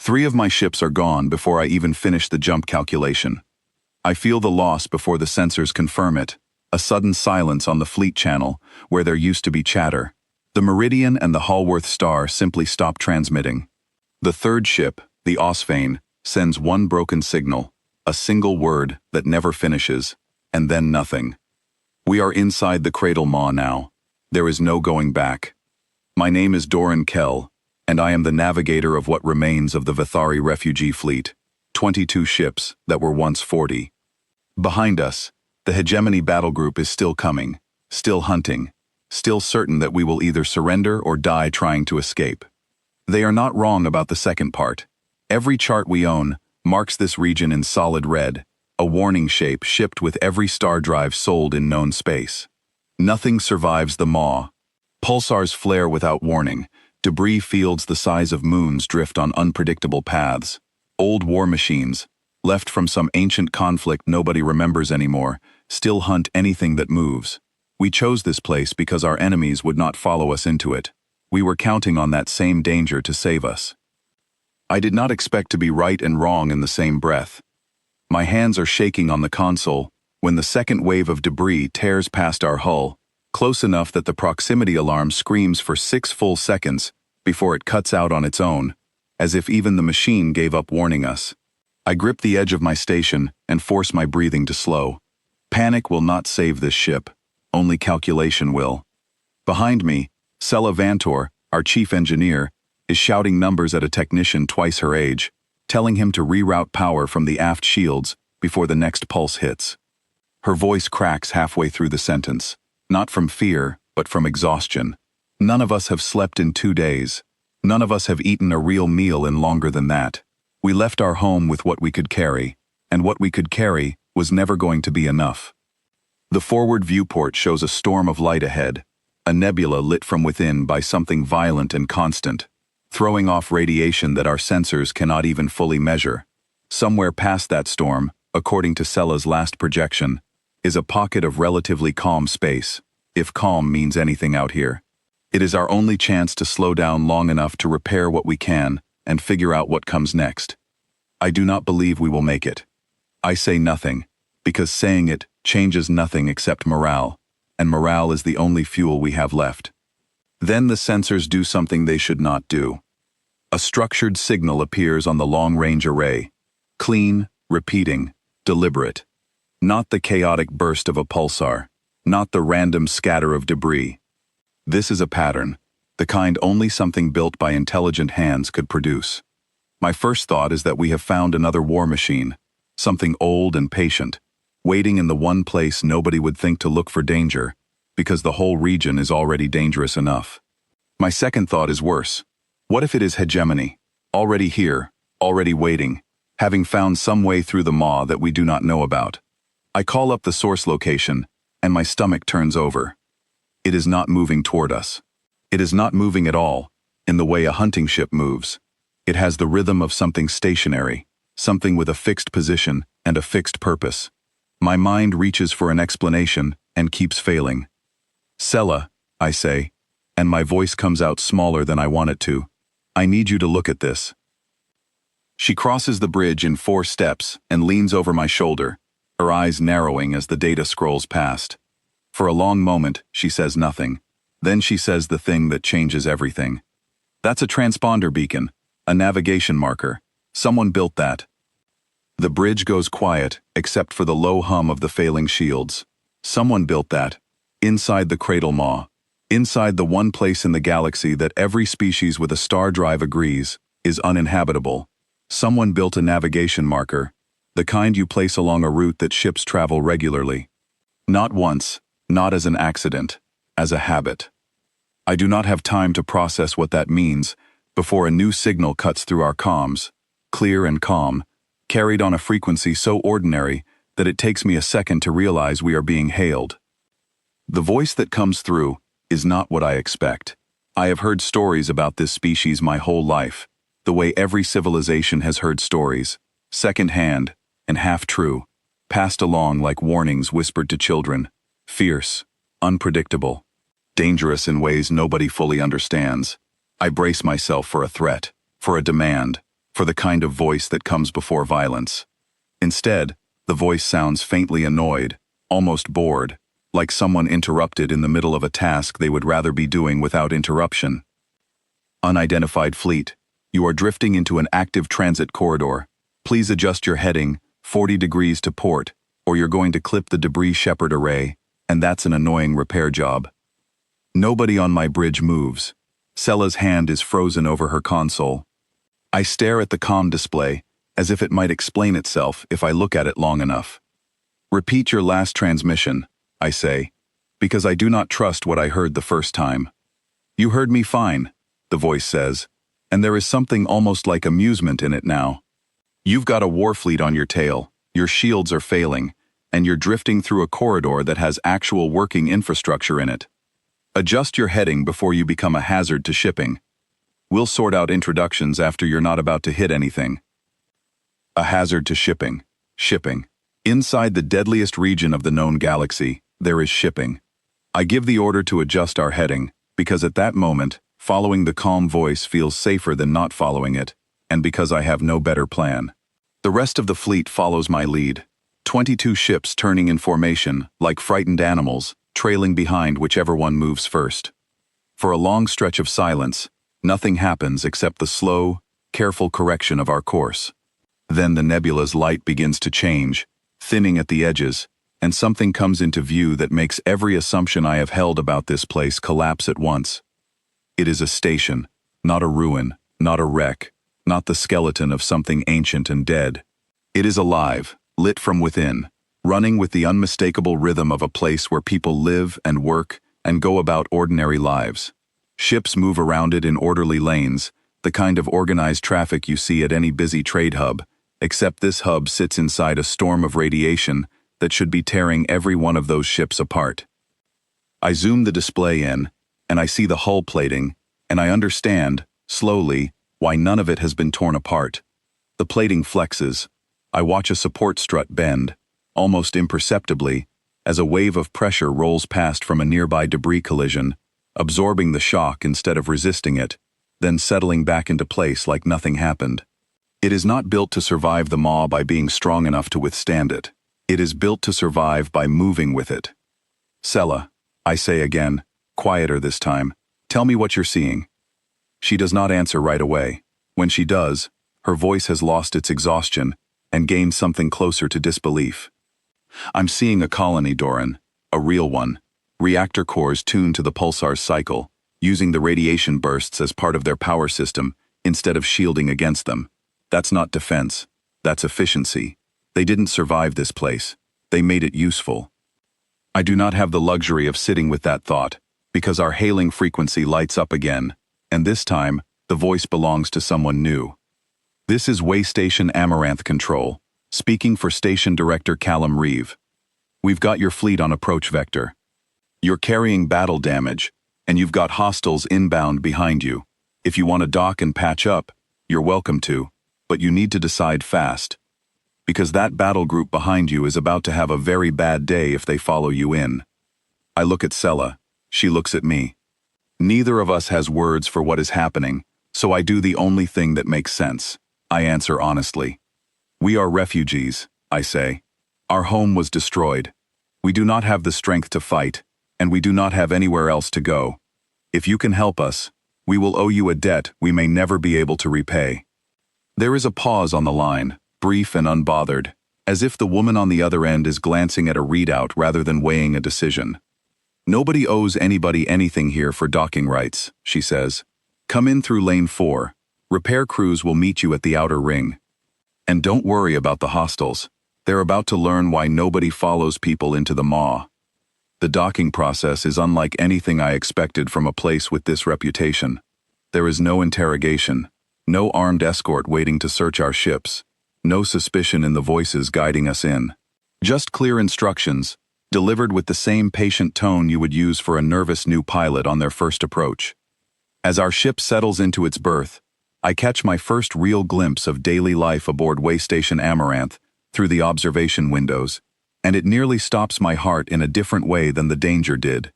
3 of my ships are gone before I even finish the jump calculation. I feel the loss before the sensors confirm it, a sudden silence on the fleet channel where there used to be chatter. The Meridian and the Hallworth Star simply stop transmitting. The 3rd ship, the Osphane, sends one broken signal, a single word that never finishes, and then nothing. We are inside the cradle maw now. There is no going back. My name is Doran Kell, and I am the navigator of what remains of the Vithari refugee fleet, 22 ships that were once 40. Behind us, the Hegemony battle group is still coming, still hunting, still certain that we will either surrender or die trying to escape. They are not wrong about the second part. Every chart we own marks this region in solid red, a warning shape shipped with every star drive sold in known space. Nothing survives the maw. Pulsars flare without warning. Debris fields the size of moons drift on unpredictable paths. Old war machines, left from some ancient conflict nobody remembers anymore, still hunt anything that moves. We chose this place because our enemies would not follow us into it. We were counting on that same danger to save us. I did not expect to be right and wrong in the same breath. My hands are shaking on the console when the second wave of debris tears past our hull, close enough that the proximity alarm screams for 6 full seconds before it cuts out on its own, as if even the machine gave up warning us. I grip the edge of my station and force my breathing to slow. Panic will not save this ship. Only calculation will. Behind me, Sella Vantor, our chief engineer, is shouting numbers at a technician twice her age, telling him to reroute power from the aft shields before the next pulse hits. Her voice cracks halfway through the sentence, not from fear, but from exhaustion. None of us have slept in 2 days. None of us have eaten a real meal in longer than that. We left our home with what we could carry, and what we could carry was never going to be enough. The forward viewport shows a storm of light ahead, a nebula lit from within by something violent and constant, throwing off radiation that our sensors cannot even fully measure. Somewhere past that storm, according to Sella's last projection, is a pocket of relatively calm space, if calm means anything out here. It is our only chance to slow down long enough to repair what we can and figure out what comes next. I do not believe we will make it. I say nothing, because saying it changes nothing except morale, and morale is the only fuel we have left. Then the sensors do something they should not do. A structured signal appears on the long-range array. Clean, repeating, deliberate. Not the chaotic burst of a pulsar, not the random scatter of debris. This is a pattern, the kind only something built by intelligent hands could produce. My first thought is that we have found another war machine, something old and patient, waiting in the one place nobody would think to look for danger, because the whole region is already dangerous enough. My second thought is worse. What if it is Hegemony, already here, already waiting, having found some way through the maw that we do not know about? I call up the source location, and my stomach turns over. It is not moving toward us. It is not moving at all, in the way a hunting ship moves. It has the rhythm of something stationary, something with a fixed position and a fixed purpose. My mind reaches for an explanation and keeps failing. Sella, I say, and my voice comes out smaller than I want it to. I need you to look at this. She crosses the bridge in 4 steps and leans over my shoulder, her eyes narrowing as the data scrolls past. For a long moment, she says nothing. Then she says the thing that changes everything. That's a transponder beacon, a navigation marker. Someone built that. The bridge goes quiet, except for the low hum of the failing shields. Someone built that, inside the cradle maw, inside the one place in the galaxy that every species with a star drive agrees is uninhabitable. Someone built a navigation marker, the kind you place along a route that ships travel regularly. Not once, not as an accident, as a habit. I do not have time to process what that means before a new signal cuts through our comms, clear and calm, carried on a frequency so ordinary that it takes me a second to realize we are being hailed. The voice that comes through is not what I expect. I have heard stories about this species my whole life, the way every civilization has heard stories, second-hand and half-true, passed along like warnings whispered to children, fierce, unpredictable, dangerous in ways nobody fully understands. I brace myself for a threat, for a demand, for the kind of voice that comes before violence. Instead, the voice sounds faintly annoyed, almost bored, like someone interrupted in the middle of a task they would rather be doing without interruption. Unidentified fleet, you are drifting into an active transit corridor. Please adjust your heading 40 degrees to port, or you're going to clip the debris shepherd array, and that's an annoying repair job. Nobody on my bridge moves. Sella's hand is frozen over her console. I stare at the comm display, as if it might explain itself if I look at it long enough. Repeat your last transmission, I say, because I do not trust what I heard the first time. You heard me fine, the voice says, and there is something almost like amusement in it now. You've got a warfleet on your tail, your shields are failing, and you're drifting through a corridor that has actual working infrastructure in it. Adjust your heading before you become a hazard to shipping. We'll sort out introductions after you're not about to hit anything. A hazard to shipping. Shipping. Inside the deadliest region of the known galaxy, there is shipping. I give the order to adjust our heading, because at that moment, following the calm voice feels safer than not following it, and because I have no better plan. The rest of the fleet follows my lead. 22 ships turning in formation, like frightened animals, trailing behind whichever one moves first. For a long stretch of silence, nothing happens except the slow, careful correction of our course. Then the nebula's light begins to change, thinning at the edges, and something comes into view that makes every assumption I have held about this place collapse at once. It is a station, not a ruin, not a wreck, not the skeleton of something ancient and dead. It is alive, lit from within, running with the unmistakable rhythm of a place where people live and work and go about ordinary lives. Ships move around it in orderly lanes, the kind of organized traffic you see at any busy trade hub, except this hub sits inside a storm of radiation that should be tearing every one of those ships apart. I zoom the display in, and I see the hull plating, and I understand, slowly, why none of it has been torn apart. The plating flexes. I watch a support strut bend, almost imperceptibly, as a wave of pressure rolls past from a nearby debris collision, absorbing the shock instead of resisting it, then settling back into place like nothing happened. It is not built to survive the maw by being strong enough to withstand it. It is built to survive by moving with it. Sella, I say again, quieter this time, tell me what you're seeing. She does not answer right away. When she does, her voice has lost its exhaustion and gained something closer to disbelief. I'm seeing a colony, Doran, a real one. Reactor cores tuned to the pulsar's cycle, using the radiation bursts as part of their power system instead of shielding against them. That's not defense, that's efficiency. They didn't survive this place. They made it useful. I do not have the luxury of sitting with that thought, because our hailing frequency lights up again, and this time, the voice belongs to someone new. This is Waystation Amaranth Control, speaking for Station Director Callum Reeve. We've got your fleet on approach vector. You're carrying battle damage, and you've got hostiles inbound behind you. If you want to dock and patch up, you're welcome to, but you need to decide fast. Because that battle group behind you is about to have a very bad day if they follow you in. I look at Sella. She looks at me. Neither of us has words for what is happening, so I do the only thing that makes sense. I answer honestly. We are refugees, I say. Our home was destroyed. We do not have the strength to fight, and we do not have anywhere else to go. If you can help us, we will owe you a debt we may never be able to repay. There is a pause on the line, brief and unbothered, as if the woman on the other end is glancing at a readout rather than weighing a decision. Nobody owes anybody anything here for docking rights, she says. Come in through lane 4. Repair crews will meet you at the outer ring. And don't worry about the hostiles. They're about to learn why nobody follows people into the maw. The docking process is unlike anything I expected from a place with this reputation. There is no interrogation, no armed escort waiting to search our ships, no suspicion in the voices guiding us in. Just clear instructions, delivered with the same patient tone you would use for a nervous new pilot on their first approach. As our ship settles into its berth, I catch my first real glimpse of daily life aboard Waystation Amaranth through the observation windows, and it nearly stops my heart in a different way than the danger did.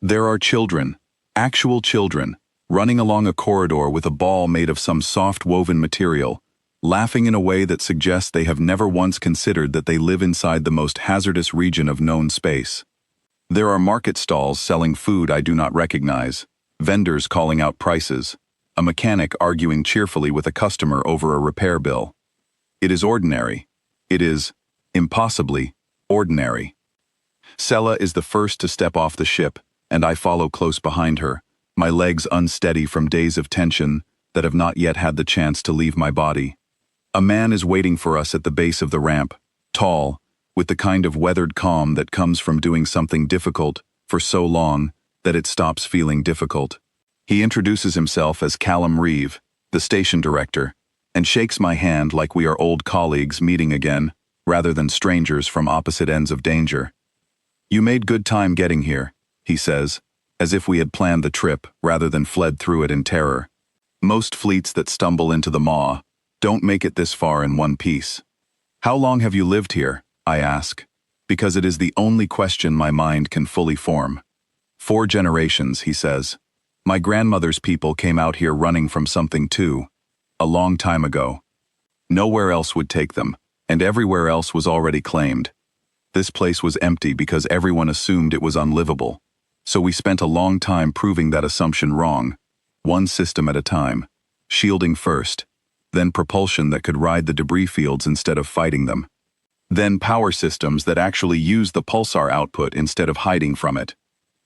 There are children, actual children, running along a corridor with a ball made of some soft woven material, laughing in a way that suggests they have never once considered that they live inside the most hazardous region of known space. There are market stalls selling food I do not recognize, vendors calling out prices, a mechanic arguing cheerfully with a customer over a repair bill. It is ordinary. It is, impossibly, ordinary. Sela is the first to step off the ship, and I follow close behind her, my legs unsteady from days of tension that have not yet had the chance to leave my body. A man is waiting for us at the base of the ramp, tall, with the kind of weathered calm that comes from doing something difficult for so long that it stops feeling difficult. He introduces himself as Callum Reeve, the station director, and shakes my hand like we are old colleagues meeting again, rather than strangers from opposite ends of danger. "You made good time getting here," he says, as if we had planned the trip rather than fled through it in terror. Most fleets that stumble into the maw don't make it this far in one piece. "How long have you lived here?" I ask, because it is the only question my mind can fully form. "4 generations," he says. "My grandmother's people came out here running from something too, a long time ago. Nowhere else would take them, and everywhere else was already claimed. This place was empty because everyone assumed it was unlivable. So we spent a long time proving that assumption wrong, one system at a time, shielding first, then propulsion that could ride the debris fields instead of fighting them, then power systems that actually used the pulsar output instead of hiding from it.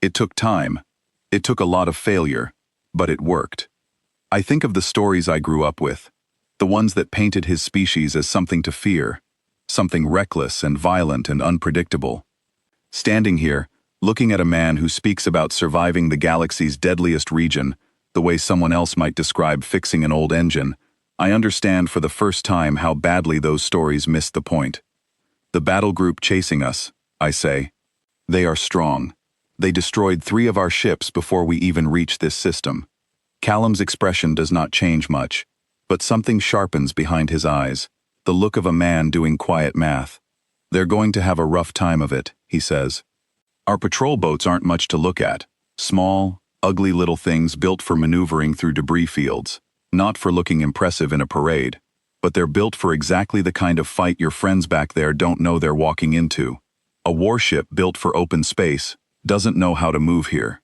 It took time. It took a lot of failure, but it worked. I think of the stories I grew up with, the ones that painted his species as something to fear, something reckless and violent and unpredictable. Standing here, looking at a man who speaks about surviving the galaxy's deadliest region, the way someone else might describe fixing an old engine, I understand for the first time how badly those stories missed the point. "The battle group chasing us," I say. "They are strong. They destroyed 3 of our ships before we even reached this system." Callum's expression does not change much, but something sharpens behind his eyes, the look of a man doing quiet math. "They're going to have a rough time of it," he says. "Our patrol boats aren't much to look at. Small, ugly little things built for maneuvering through debris fields, not for looking impressive in a parade, but they're built for exactly the kind of fight your friends back there don't know they're walking into. A warship built for open space doesn't know how to move here.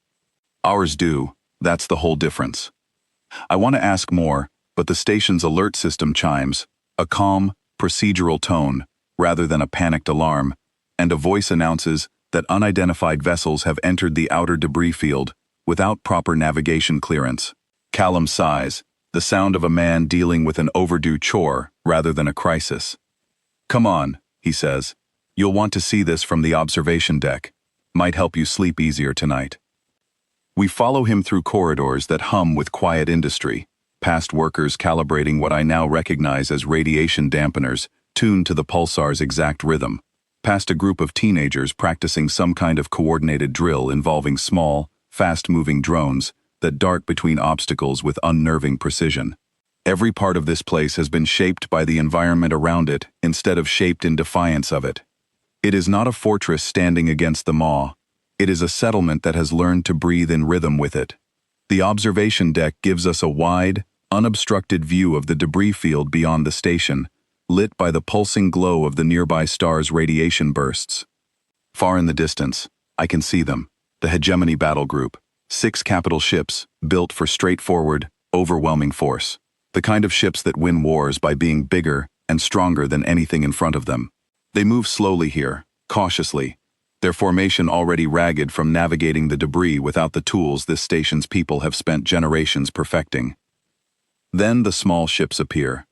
Ours do. That's the whole difference." I want to ask more, but the station's alert system chimes, a calm, procedural tone, rather than a panicked alarm, and a voice announces that unidentified vessels have entered the outer debris field without proper navigation clearance. Callum sighs, the sound of a man dealing with an overdue chore rather than a crisis. "Come on," he says. "You'll want to see this from the observation deck. Might help you sleep easier tonight." We follow him through corridors that hum with quiet industry, past workers calibrating what I now recognize as radiation dampeners tuned to the pulsar's exact rhythm, past a group of teenagers practicing some kind of coordinated drill involving small, fast-moving drones that dart between obstacles with unnerving precision. Every part of this place has been shaped by the environment around it instead of shaped in defiance of it. It is not a fortress standing against the maw. It is a settlement that has learned to breathe in rhythm with it. The observation deck gives us a wide, unobstructed view of the debris field beyond the station, lit by the pulsing glow of the nearby star's radiation bursts. Far in the distance, I can see them, the Hegemony Battle Group, 6 capital ships built for straightforward, overwhelming force, the kind of ships that win wars by being bigger and stronger than anything in front of them. They move slowly here, cautiously, their formation already ragged from navigating the debris without the tools this station's people have spent generations perfecting. Then the small ships appear.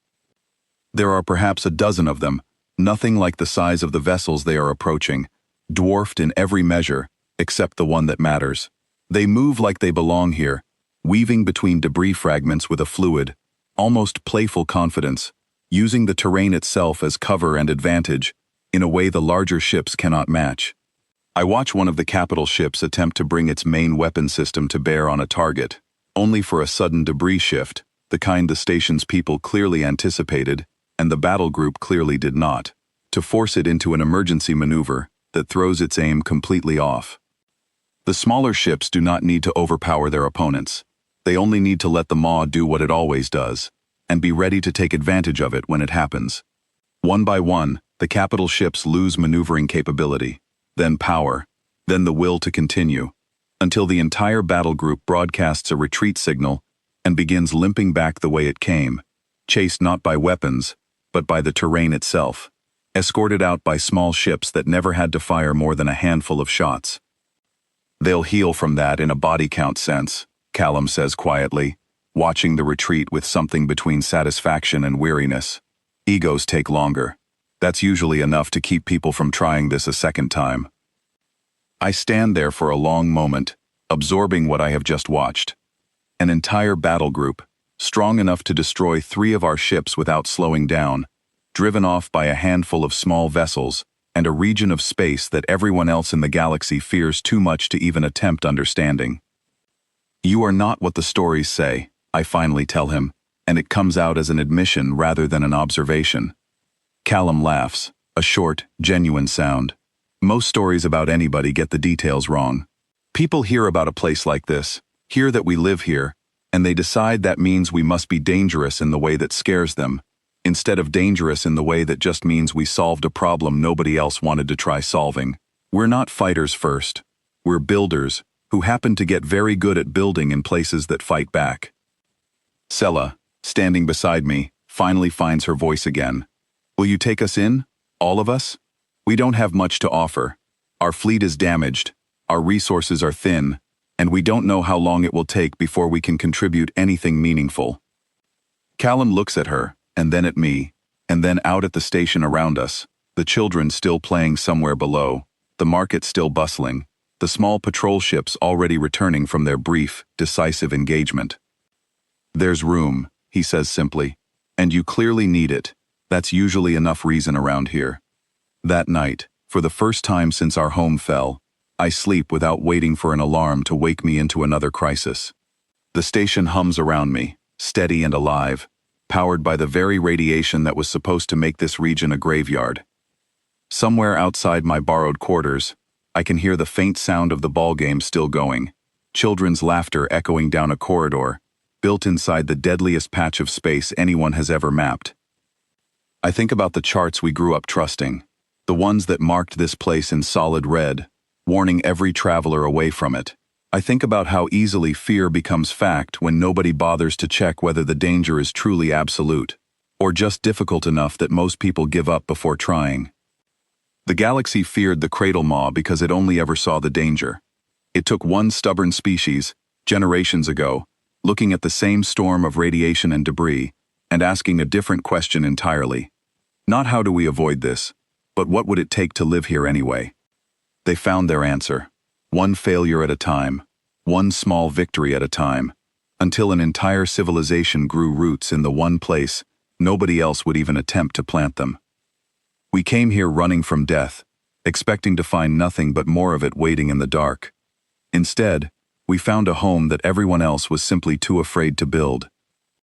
There are perhaps a dozen of them, nothing like the size of the vessels they are approaching, dwarfed in every measure, except the one that matters. They move like they belong here, weaving between debris fragments with a fluid, almost playful confidence, using the terrain itself as cover and advantage, in a way the larger ships cannot match. I watch one of the capital ships attempt to bring its main weapon system to bear on a target, only for a sudden debris shift, the kind the station's people clearly anticipated, and the battle group clearly did not, to force it into an emergency maneuver that throws its aim completely off. The smaller ships do not need to overpower their opponents. They only need to let the maw do what it always does, and be ready to take advantage of it when it happens. One by one, the capital ships lose maneuvering capability, then power, then the will to continue, until the entire battle group broadcasts a retreat signal and begins limping back the way it came, chased not by weapons, but by the terrain itself, escorted out by small ships that never had to fire more than a handful of shots. They'll heal from that in a body count sense, Callum says quietly, watching the retreat with something between satisfaction and weariness. Egos take longer. That's usually enough to keep people from trying this a second time. I stand there for a long moment, absorbing what I have just watched. An entire battle group, strong enough to destroy 3 of our ships without slowing down, driven off by a handful of small vessels, and a region of space that everyone else in the galaxy fears too much to even attempt understanding. You are not what the stories say, I finally tell him, and it comes out as an admission rather than an observation. Callum laughs, a short, genuine sound. Most stories about anybody get the details wrong. People hear about a place like this, hear that we live here, and they decide that means we must be dangerous in the way that scares them, instead of dangerous in the way that just means we solved a problem nobody else wanted to try solving. We're not fighters first. We're builders, who happen to get very good at building in places that fight back. Sella, standing beside me, finally finds her voice again. Will you take us in? All of us? We don't have much to offer. Our fleet is damaged, our resources are thin, and we don't know how long it will take before we can contribute anything meaningful. Callum looks at her, and then at me, and then out at the station around us, the children still playing somewhere below, the market still bustling, the small patrol ships already returning from their brief, decisive engagement. There's room, he says simply, and you clearly need it. That's usually enough reason around here. That night, for the first time since our home fell, I sleep without waiting for an alarm to wake me into another crisis. The station hums around me, steady and alive, powered by the very radiation that was supposed to make this region a graveyard. Somewhere outside my borrowed quarters, I can hear the faint sound of the ball game still going, children's laughter echoing down a corridor, built inside the deadliest patch of space anyone has ever mapped. I think about the charts we grew up trusting, the ones that marked this place in solid red, warning every traveler away from it. I think about how easily fear becomes fact when nobody bothers to check whether the danger is truly absolute, or just difficult enough that most people give up before trying. The galaxy feared the cradle maw because it only ever saw the danger. It took one stubborn species, generations ago, looking at the same storm of radiation and debris, and asking a different question entirely. Not how do we avoid this, but what would it take to live here anyway? They found their answer, one failure at a time, one small victory at a time, until an entire civilization grew roots in the one place nobody else would even attempt to plant them. We came here running from death, expecting to find nothing but more of it waiting in the dark. Instead, we found a home that everyone else was simply too afraid to build.